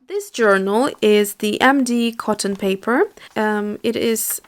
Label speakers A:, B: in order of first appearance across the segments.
A: This journal is the MD cotton paper. It is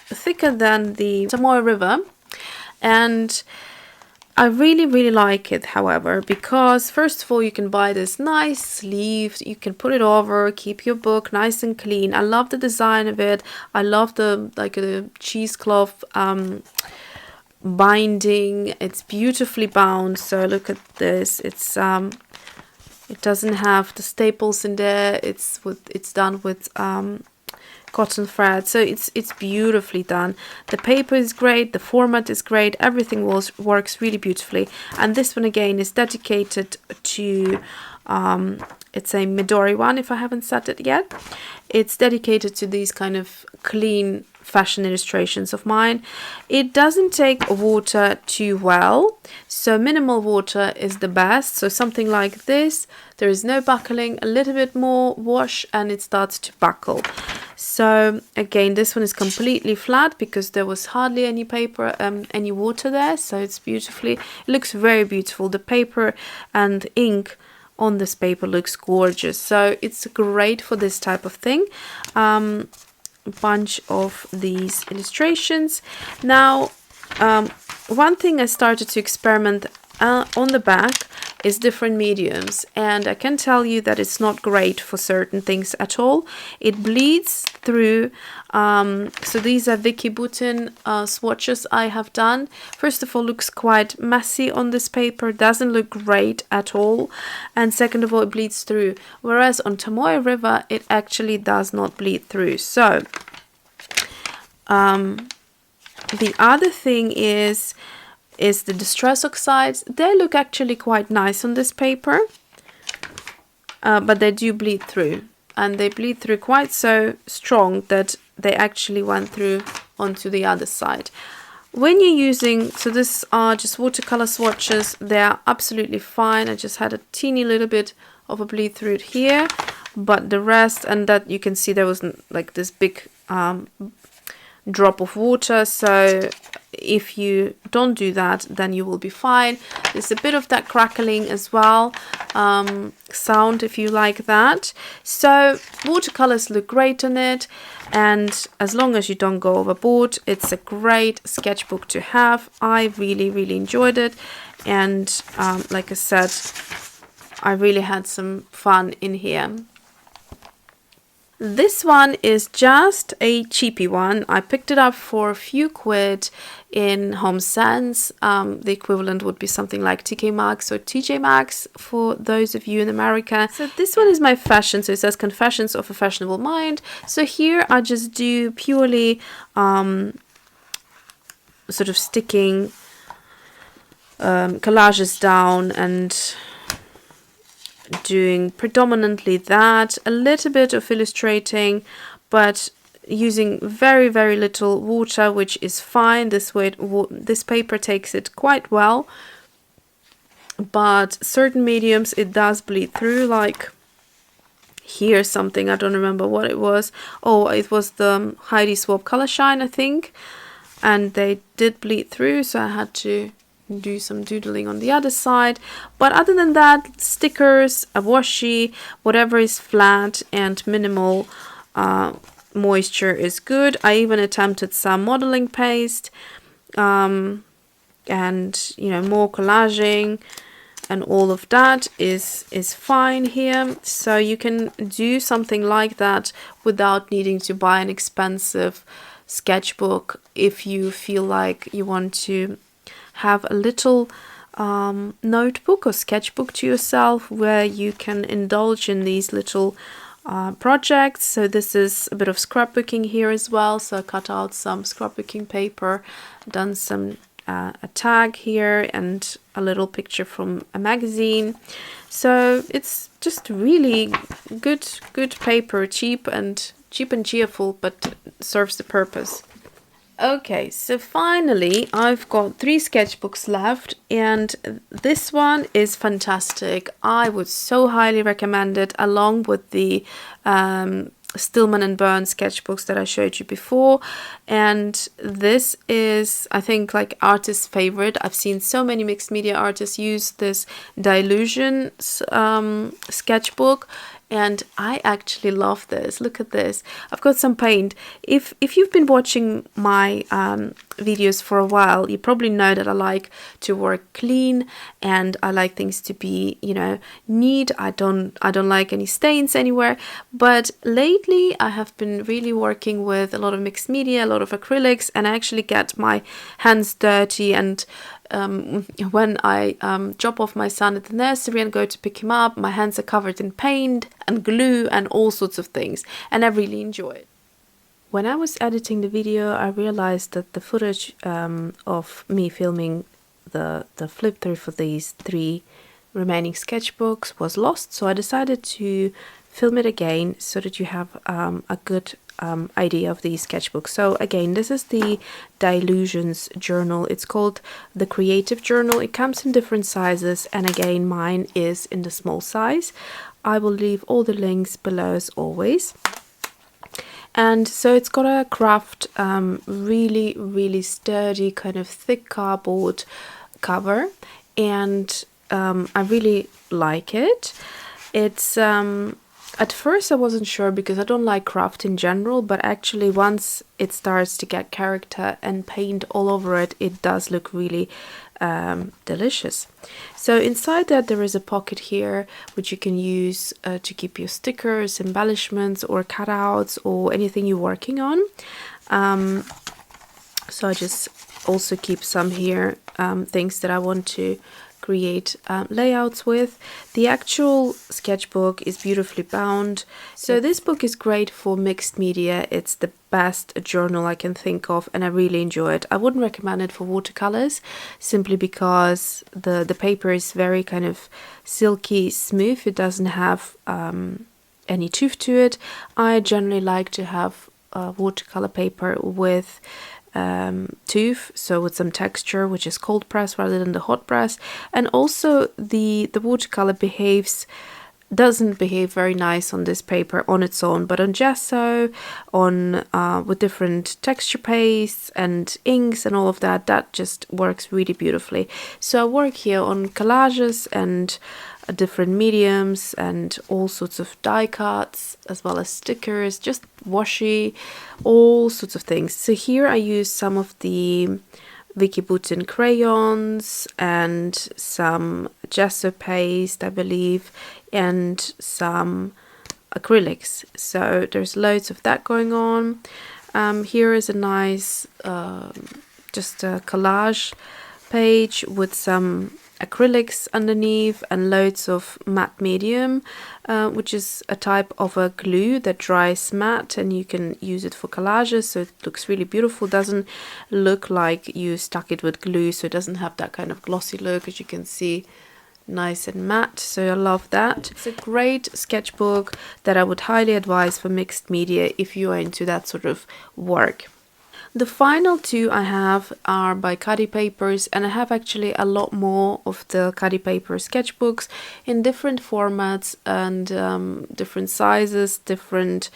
A: thicker than the Tamoy River, and I really like it, however, because first of all you can buy this nice sleeve, you can put it over, keep your book nice and clean. I love the design of it. I love the cheesecloth binding. It's beautifully bound, so look at this. It doesn't have the staples in there. It's done with cotton thread, so it's beautifully done. The paper is great, the format is great, everything works really beautifully. And this one again is dedicated to it's a Midori one, if I haven't said it yet. It's dedicated to these kind of clean fashion illustrations of mine. It doesn't take water too well, so minimal water is the best. So something like this, there is no buckling, a little bit more wash and it starts to buckle. So again, this one is completely flat because there was hardly any paper, any water there, so it's beautifully, it looks very beautiful. The paper and ink on this paper looks gorgeous, so it's great for this type of thing. Bunch of these illustrations. Now one thing I started to experiment on the back is different mediums, and I can tell you that it's not great for certain things at all. It bleeds through. So these are Vicky Boutin swatches I have done. First of all, looks quite messy on this paper, doesn't look great at all, and second of all, it bleeds through, whereas on Tamoy River it actually does not bleed through. So the other thing is the distress oxides. They look actually quite nice on this paper, but they do bleed through, and they bleed through quite so strong that they actually went through onto the other side. When you're using, so this are just watercolor swatches, they are absolutely fine. I just had a teeny little bit of a bleed through here, but the rest, and that you can see there wasn't like this big drop of water, so if you don't do that, then you will be fine. There's a bit of that crackling as well, sound if you like that. So watercolors look great on it, and as long as you don't go overboard, it's a great sketchbook to have. I really enjoyed it, and like I said, I really had some fun in here. This one is just a cheapy one. I picked it up for a few quid in Home Sense. The equivalent would be something like TK Maxx or TJ Maxx for those of you in America. So this one is my fashion. So it says Confessions of a Fashionable Mind. So here I just do purely sort of sticking collages down and doing predominantly that, a little bit of illustrating, but using very little water, which is fine. This way this paper takes it quite well, but certain mediums it does bleed through, like here something, I don't remember what it was. Oh, it was the Heidi Swapp Color Shine, I think, and they did bleed through, so I had to do some doodling on the other side. But other than that, stickers, a washi, whatever is flat and minimal moisture is good. I even attempted some modeling paste, and you know, more collaging, and all of that is fine here. So you can do something like that without needing to buy an expensive sketchbook if you feel like you want to have a little notebook or sketchbook to yourself where you can indulge in these little projects. So this is a bit of scrapbooking here as well. So I cut out some scrapbooking paper, done some a tag here and a little picture from a magazine. So it's just really good paper, cheap and cheerful, but serves the purpose. Okay, so finally I've got 3 sketchbooks left, and this one is fantastic. I would so highly recommend it, along with the Stillman and Birn sketchbooks that I showed you before, and this is, I think, like artist's favorite. I've seen so many mixed media artists use this delusions sketchbook, and I actually love this. Look at this. I've got some paint. If you've been watching my videos for a while, you probably know that I like to work clean, and I like things to be, you know, neat. I don't like any stains anywhere. But lately I have been really working with a lot of mixed media, a lot of acrylics, and I actually get my hands dirty, and when I drop off my son at the nursery and go to pick him up, my hands are covered in paint and glue and all sorts of things, and I really enjoy it. When I was editing the video, I realized that the footage of me filming the flip through for these 3 remaining sketchbooks was lost, so I decided to film it again so that you have a good idea of these sketchbooks. So again, this is the Delusions journal. It's called the Creative Journal. It comes in different sizes, and again, mine is in the small size. I will leave all the links below as always. And so it's got a craft, really sturdy, kind of thick cardboard cover, and I really like it. It's at first I wasn't sure because I don't like craft in general, but actually once it starts to get character and paint all over it, it does look really delicious. So inside that there is a pocket here which you can use to keep your stickers, embellishments or cutouts or anything you're working on. So I just also keep some here, things that I want to create layouts with. The actual sketchbook is beautifully bound. So this book is great for mixed media. It's the best journal I can think of, and I really enjoy it. I wouldn't recommend it for watercolors simply because the paper is very kind of silky smooth. It doesn't have any tooth to it. I generally like to have watercolor paper with tooth, so with some texture, which is cold press rather than the hot press. And also the watercolor doesn't behave very nice on this paper on its own, but on gesso, on with different texture pastes and inks and all of that, that just works really beautifully. So I work here on collages and different mediums and all sorts of die cuts, as well as stickers, just washi, all sorts of things. So here I use some of the Vicky Boutin crayons and some gesso paste, I believe, and some acrylics. So there's loads of that going on. Here is a nice just a collage page with some acrylics underneath and loads of matte medium, which is a type of a glue that dries matte, and you can use it for collages, so it looks really beautiful. Doesn't look like you stuck it with glue, so it doesn't have that kind of glossy look, as you can see, nice and matte. So I love that. It's a great sketchbook that I would highly advise for mixed media if you are into that sort of work. The final 2 I have are by Cuddy Papers, and I have actually a lot more of the Cuddy Paper sketchbooks in different formats and different sizes, different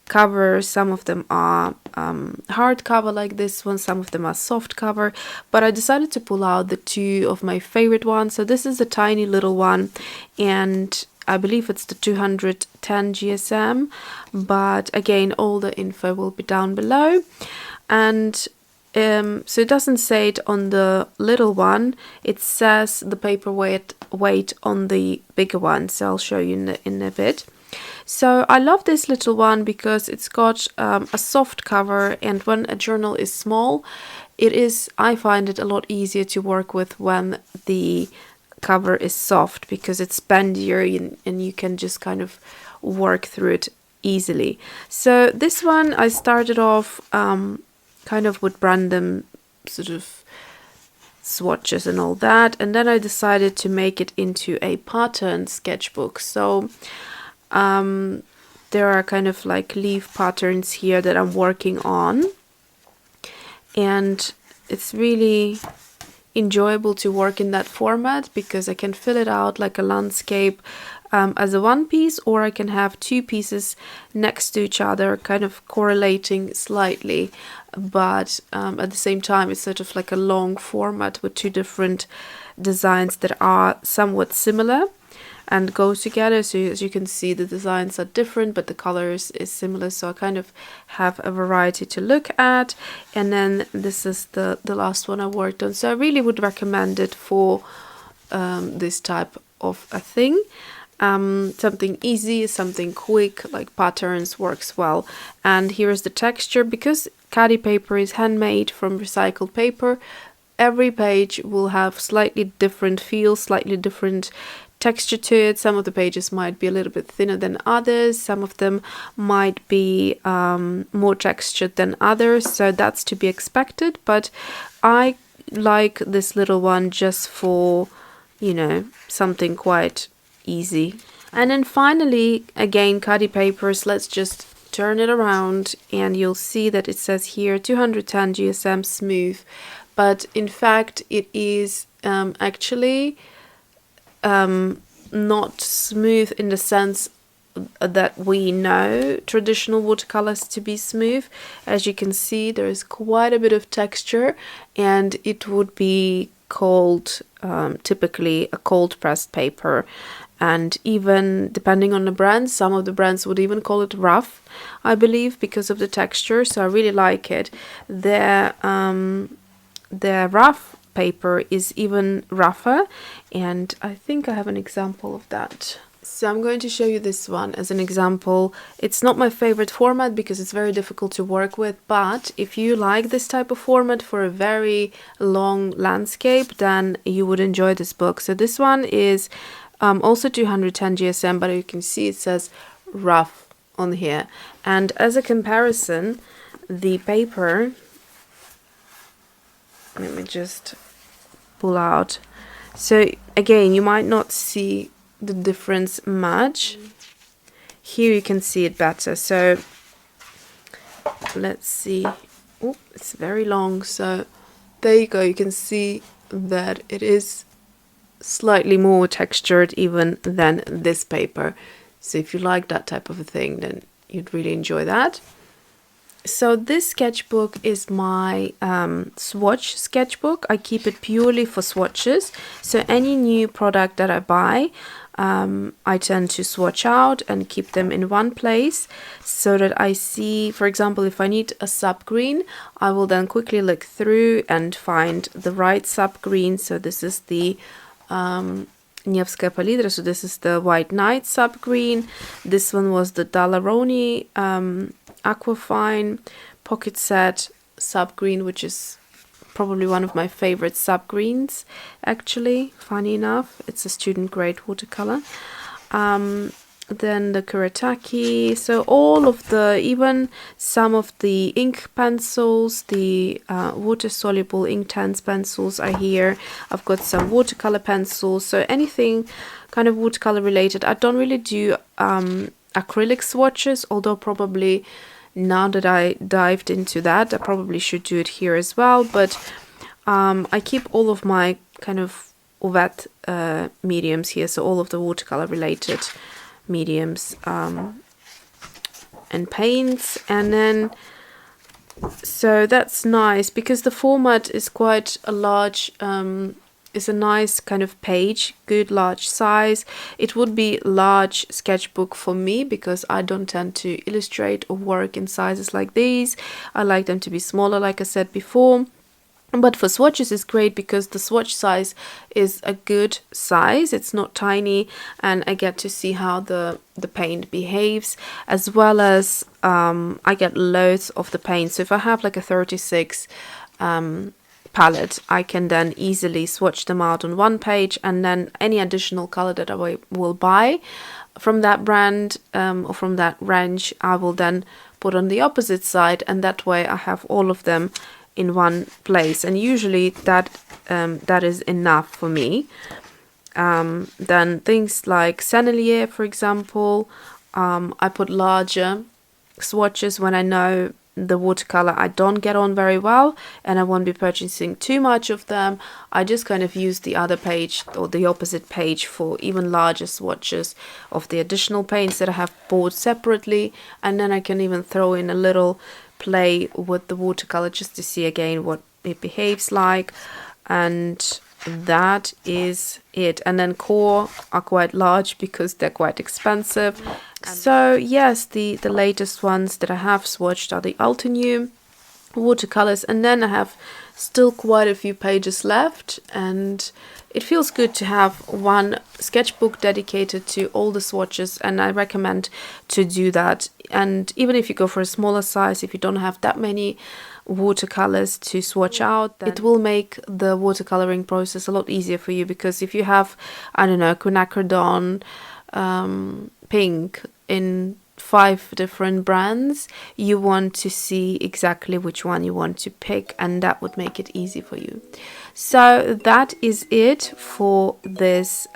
A: covers. Some of them are hardcover like this one, some of them are soft cover, but I decided to pull out the 2 of my favorite ones. So this is a tiny little one, and I believe it's the 210 GSM, but again, all the info will be down below. And so it doesn't say it on the little one, it says the paper weight on the bigger one, so I'll show you in a bit. So I love this little one because it's got a soft cover, and when a journal is small, I find it a lot easier to work with when the cover is soft, because it's bendier and you can just kind of work through it easily. So this one I started off kind of with random sort of swatches and all that, and then I decided to make it into a pattern sketchbook. So there are kind of like leaf patterns here that I'm working on, and it's really enjoyable to work in that format because I can fill it out like a landscape as a one piece, or I can have two pieces next to each other, kind of correlating slightly, but at the same time it's sort of like a long format with two different designs that are somewhat similar and go together. So as you can see, the designs are different, but the colors is similar, so I kind of have a variety to look at. And then this is the last one I worked on, so I really would recommend it for this type of a thing. Something easy, something quick, like patterns works well. And here is the texture. Because Khadi paper is handmade from recycled paper, every page will have slightly different feel, slightly different texture to it. Some of the pages might be a little bit thinner than others, some of them might be more textured than others, so that's to be expected. But I like this little one just for, you know, something quite easy. And then finally, again, Khadi papers, let's just turn it around and you'll see that it says here 210 GSM smooth, but in fact it is actually not smooth in the sense that we know traditional watercolors to be smooth. As you can see, there is quite a bit of texture, and it would be called typically a cold pressed paper. And even depending on the brand, some of the brands would even call it rough, I believe, because of the texture. So I really like it. Their rough paper is even rougher, and I think I have an example of that. So I'm going to show you this one as an example. It's not my favorite format because it's very difficult to work with, but if you like this type of format for a very long landscape, then you would enjoy this book. So this one is also 210 GSM, but you can see it says rough on here. And as a comparison, the paper, let me just pull out. So again, you might not see the difference much. Here you can see it better. So let's see. Oh, it's very long. So there you go. You can see that it is slightly more textured even than this paper. So if you like that type of a thing, then you'd really enjoy that. So this sketchbook is my swatch sketchbook. I keep it purely for swatches. So any new product that I buy, I tend to swatch out and keep them in one place so that I see, for example, if I need a sub green, I will then quickly look through and find the right sub green. So this is the Nevskaya Palidra, so this is the White Night sub green. This one was the Dalaroni Aquafine Pocket Set sub green, which is probably one of my favorite sub greens, actually, funny enough. It's a student grade watercolor. Then the Kuretake, so all of the, even some of the ink pencils, the water soluble Inktense pencils are here. I've got some watercolor pencils, so anything kind of watercolor related. I don't really do acrylic swatches, although probably now that I dived into that, I probably should do it here as well. But I keep all of my kind of Ovet mediums here, so all of the watercolor related mediums and paints. And then so that's nice because the format is quite a large, is a nice kind of page, good large size. It would be large sketchbook for me because I don't tend to illustrate or work in sizes like these. I like them to be smaller, like I said before. But for swatches it's great because the swatch size is a good size. It's not tiny, and I get to see how the paint behaves, as well as I get loads of the paint. So if I have like a 36 palette, I can then easily swatch them out on one page, and then any additional color that I will buy from that brand or from that range, I will then put on the opposite side, and that way I have all of them in one place, and usually that is enough for me. Then things like Sennelier, for example, I put larger swatches when I know the watercolor I don't get on very well, and I won't be purchasing too much of them. I just kind of use the other page or the opposite page for even larger swatches of the additional paints that I have bought separately, and then I can even throw in a little play with the watercolor just to see again what it behaves like. And that is it. And then core are quite large because they're quite expensive. So yes, the latest ones that I have swatched are the Ultinew watercolors, and then I have still quite a few pages left, and it feels good to have one sketchbook dedicated to all the swatches, and I recommend to do that. And even if you go for a smaller size, if you don't have that many watercolors to swatch out, it will make the watercoloring process a lot easier for you, because if you have, I don't know, quinacridone pink in 5 different brands, you want to see exactly which one you want to pick, and that would make it easy for you. So that is it for this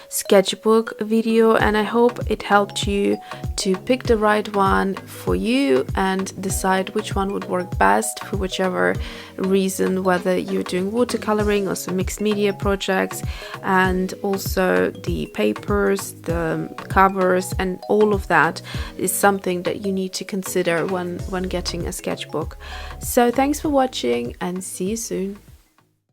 A: sketchbook video, and I hope it helped you to pick the right one for you and decide which one would work best for whichever reason, whether you're doing watercoloring or some mixed media projects. And also the papers, the covers, and all of that is something that you need to consider when getting a sketchbook. So thanks for watching, and see you soon.